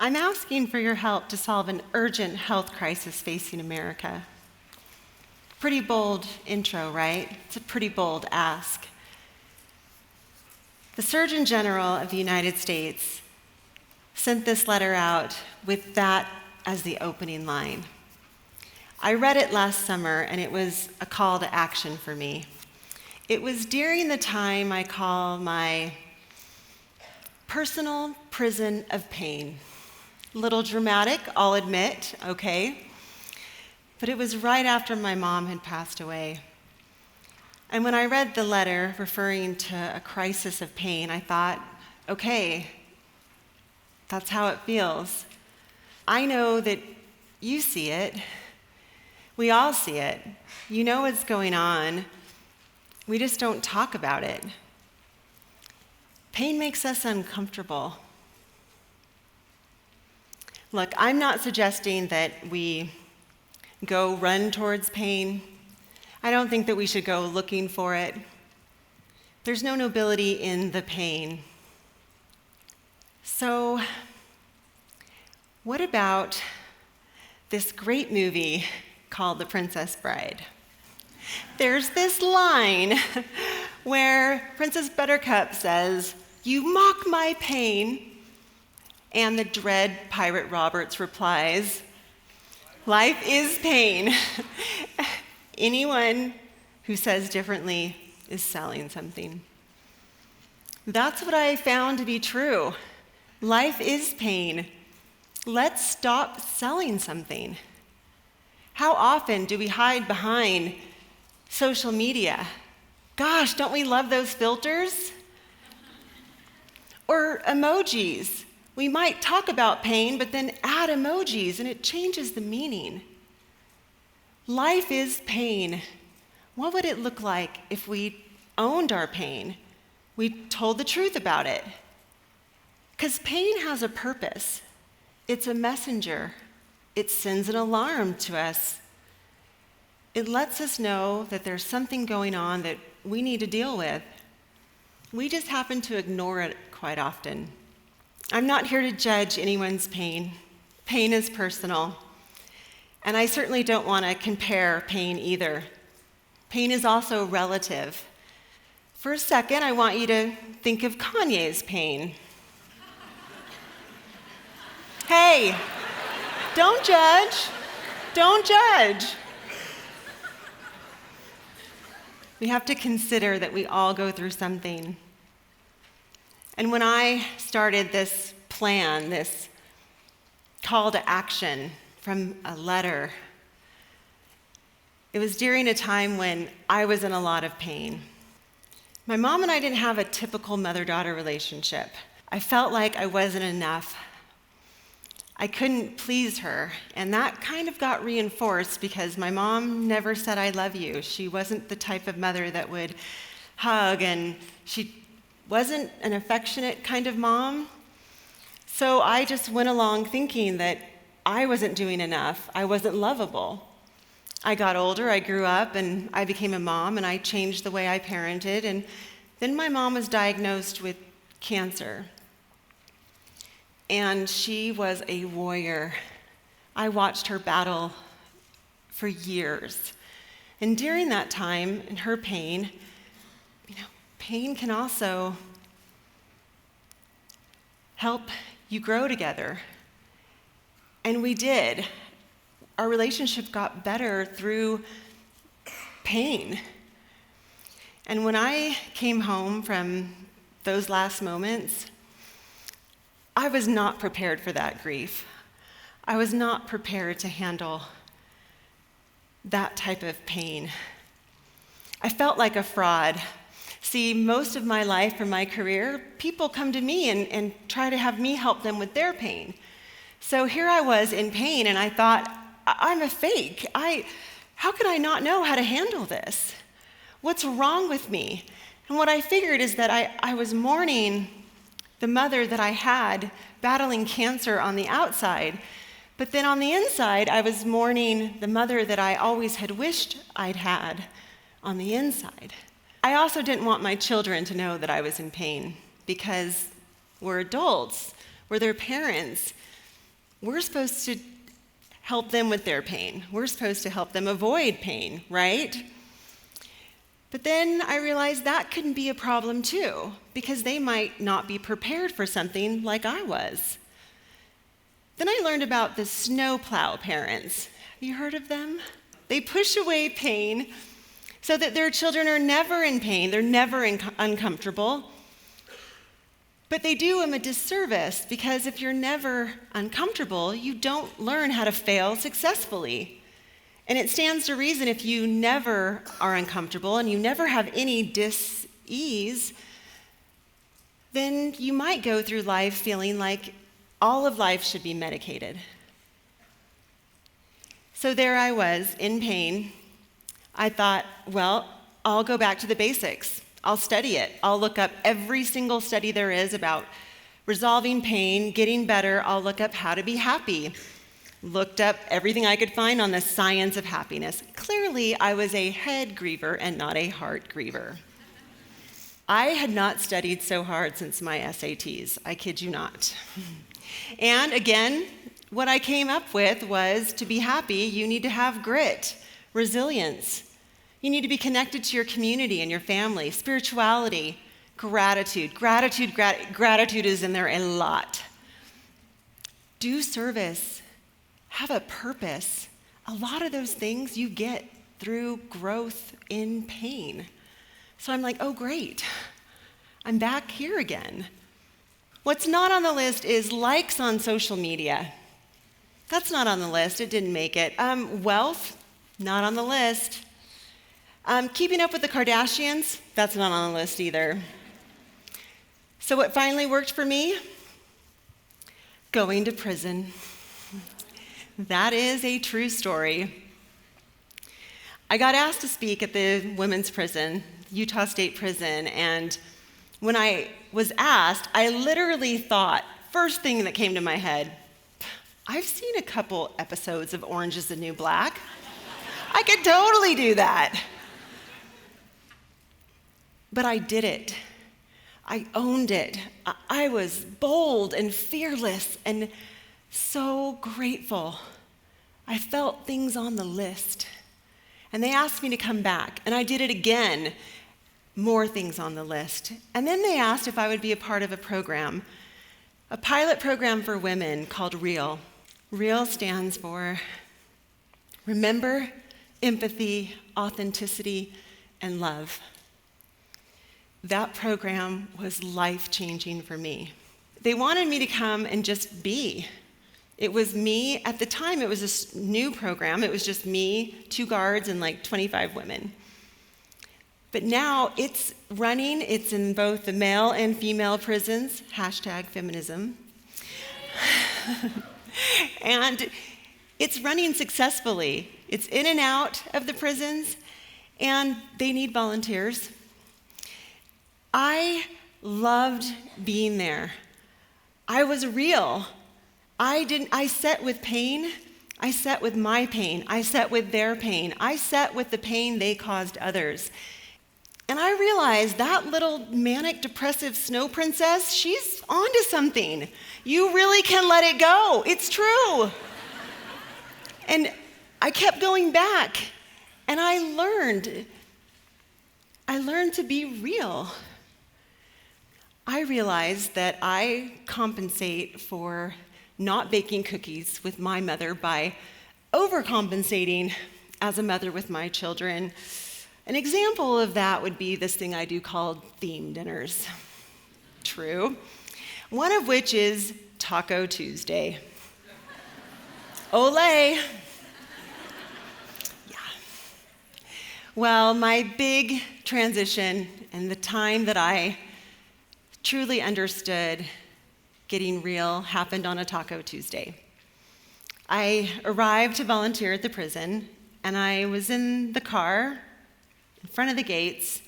I'm asking for your help to solve an urgent health crisis facing America. Pretty bold intro, right? It's a pretty bold ask. The Surgeon General of the United States sent this letter out with that as the opening line. I read it last summer, and it was a call to action for me. It was during the time I call my personal prison of pain. A little dramatic, I'll admit, okay? But it was right after my mom had passed away. And when I read the letter referring to a crisis of pain, I thought, okay, that's how it feels. I know that you see it. We all see it. You know what's going on. We just don't talk about it. Pain makes us uncomfortable. Look, I'm not suggesting that we go run towards pain. I don't think that we should go looking for it. There's no nobility in the pain. So, what about this great movie called The Princess Bride? There's this line where Princess Buttercup says, "You mock my pain," and the dread Pirate Roberts replies, "Life is pain." Anyone who says differently is selling something. That's what I found to be true. Life is pain. Let's stop selling something. How often do we hide behind social media? Gosh, don't we love those filters? Or emojis. We might talk about pain, but then add emojis, and it changes the meaning. Life is pain. What would it look like if we owned our pain? We told the truth about it. Because pain has a purpose. It's a messenger. It sends an alarm to us. It lets us know that there's something going on that we need to deal with. We just happen to ignore it quite often. I'm not here to judge anyone's pain. Pain is personal. And I certainly don't want to compare pain either. Pain is also relative. For a second, I want you to think of Kanye's pain. Hey, don't judge. Don't judge. We have to consider that we all go through something. And when I started this plan, this call to action from a letter, it was during a time when I was in a lot of pain. My mom and I didn't have a typical mother-daughter relationship. I felt like I wasn't enough. I couldn't please her, and that kind of got reinforced because my mom never said, "I love you." She wasn't the type of mother that would hug, and she wasn't an affectionate kind of mom. So I just went along thinking that I wasn't doing enough. I wasn't lovable. I got older, I grew up, and I became a mom, and I changed the way I parented, and then my mom was diagnosed with cancer. And she was a warrior. I watched her battle for years. And during that time, in her pain, pain can also help you grow together. And we did. Our relationship got better through pain. And when I came home from those last moments, I was not prepared for that grief. I was not prepared to handle that type of pain. I felt like a fraud. See, most of my life or my career, people come to me and try to have me help them with their pain. So here I was in pain, and I thought, I'm a fake. How could I not know how to handle this? What's wrong with me? And what I figured is that I was mourning the mother that I had battling cancer on the outside, but then on the inside, I was mourning the mother that I always had wished I'd had on the inside. I also didn't want my children to know that I was in pain because we're adults, we're their parents. we're supposed to help them with their pain. We're supposed to help them avoid pain, right? But then I realized that could be a problem too, because they might not be prepared for something like I was. Then I learned about the snowplow parents. Have you heard of them? They push away pain so that their children are never in pain, they're never uncomfortable. But they do them a disservice, because if you're never uncomfortable, you don't learn how to fail successfully. And it stands to reason, if you never are uncomfortable and you never have any dis-ease, then you might go through life feeling like all of life should be medicated. So there I was, in pain. I thought, well, I'll go back to the basics. I'll study it. I'll look up every single study there is about resolving pain, getting better. I'll look up how to be happy. Looked up everything I could find on the science of happiness. Clearly, I was a head griever and not a heart griever. I had not studied so hard since my SATs. I kid you not. And again, what I came up with was, to be happy, you need to have grit, resilience. You need to be connected to your community and your family, spirituality, gratitude. Gratitude is in there a lot. Do service. Have a purpose. A lot of those things you get through growth in pain. So I'm like, oh, great. I'm back here again. What's not on the list is likes on social media. That's not on the list. It didn't make it. Wealth, not on the list. Keeping up with the Kardashians, that's not on the list either. So what finally worked for me? Going to prison. That is a true story. I got asked to speak at the women's prison, Utah State Prison, and when I was asked, I literally thought, first thing that came to my head, I've seen a couple episodes of Orange is the New Black. I could totally do that. But I did it. I owned it. I was bold and fearless and so grateful. I felt things on the list. And they asked me to come back, and I did it again. More things on the list. And then they asked if I would be a part of a program, a pilot program for women called REAL. REAL stands for Remember, Empathy, Authenticity, and Love. That program was life-changing for me. They wanted me to come and just be. It was me. At the time, it was a new program. It was just me, 2 guards, and like 25 women. But now it's running. It's in both the male and female prisons, #feminism. And it's running successfully. It's in and out of the prisons, and they need volunteers. I loved being there. I was real. I sat with pain. I sat with my pain. I sat with their pain. I sat with the pain they caused others. And I realized that little manic depressive snow princess, she's onto something. You really can let it go. It's true. And I kept going back, and I learned to be real. I realized that I compensate for not baking cookies with my mother by overcompensating as a mother with my children. An example of that would be this thing I do called theme dinners. True. One of which is Taco Tuesday. Olé! Yeah. Well, my big transition and the time that I truly understood getting real happened on a Taco Tuesday. I arrived to volunteer at the prison, and I was in the car in front of the gates,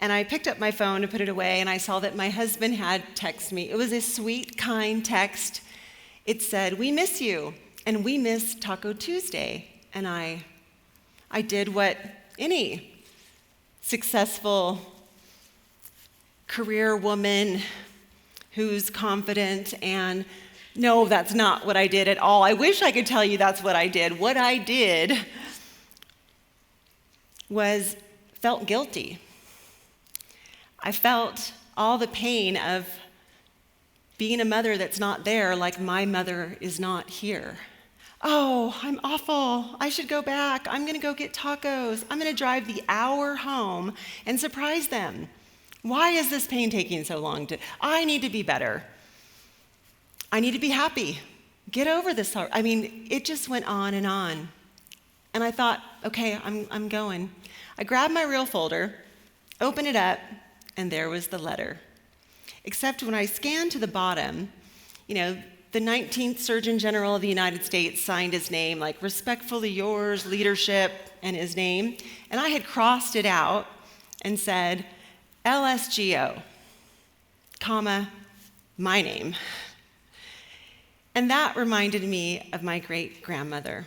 and I picked up my phone to put it away, and I saw that my husband had texted me. It was a sweet, kind text. It said, "We miss you, and we miss Taco Tuesday." And I did what any successful career woman who's confident and No, that's not what I did at all. I wish I could tell you that's what I did. What I did was felt guilty. I felt all the pain of being a mother that's not there, like my mother is not here. Oh, I'm awful. I should go back. I'm going to go get tacos. I'm going to drive the hour home and surprise them. Why is this pain taking so long? I need to be better. I need to be happy. Get over this. It just went on. And I thought, okay, I'm going. I grabbed my reel folder, opened it up, and there was the letter. Except when I scanned to the bottom, the 19th Surgeon General of the United States signed his name, like, respectfully yours, leadership, and his name. And I had crossed it out and said, LSGO, comma, my name. And that reminded me of my great-grandmother.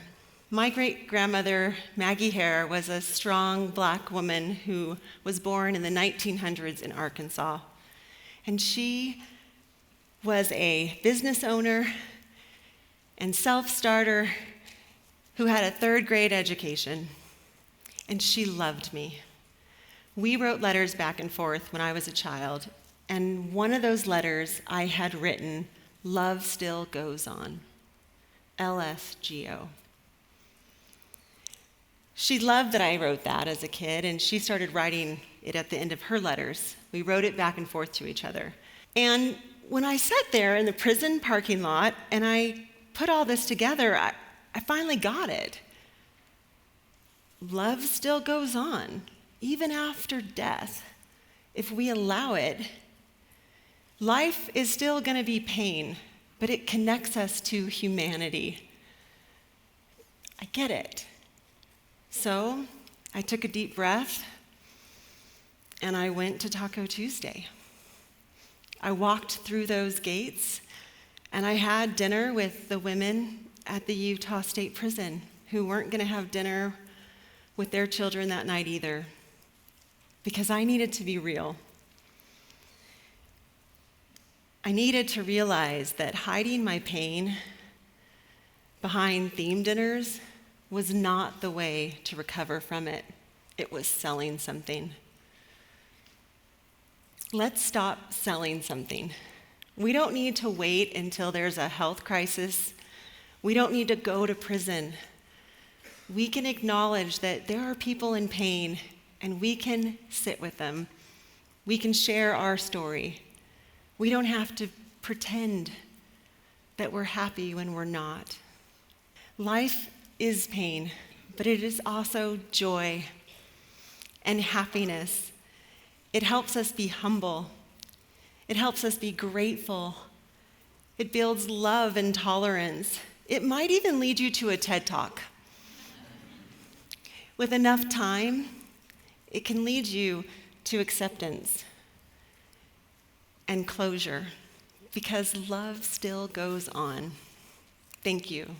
My great-grandmother, Maggie Hare, was a strong black woman who was born in the 1900s in Arkansas. And she was a business owner and self-starter who had a third-grade education. And she loved me. We wrote letters back and forth when I was a child. And one of those letters I had written, "Love still goes on." LSGO. She loved that I wrote that as a kid, and she started writing it at the end of her letters. We wrote it back and forth to each other. And when I sat there in the prison parking lot and I put all this together, I finally got it. Love still goes on, even after death, if we allow it. Life is still going to be pain, but it connects us to humanity. I get it. So I took a deep breath and I went to Taco Tuesday. I walked through those gates and I had dinner with the women at the Utah State Prison who weren't going to have dinner with their children that night either, because I needed to be real. I needed to realize that hiding my pain behind theme dinners was not the way to recover from it. It was selling something. Let's stop selling something. We don't need to wait until there's a health crisis. We don't need to go to prison. We can acknowledge that there are people in pain, and we can sit with them. We can share our story. We don't have to pretend that we're happy when we're not. Life is pain, but it is also joy and happiness. It helps us be humble. It helps us be grateful. It builds love and tolerance. It might even lead you to a TED Talk. With enough time, it can lead you to acceptance and closure, because love still goes on. Thank you.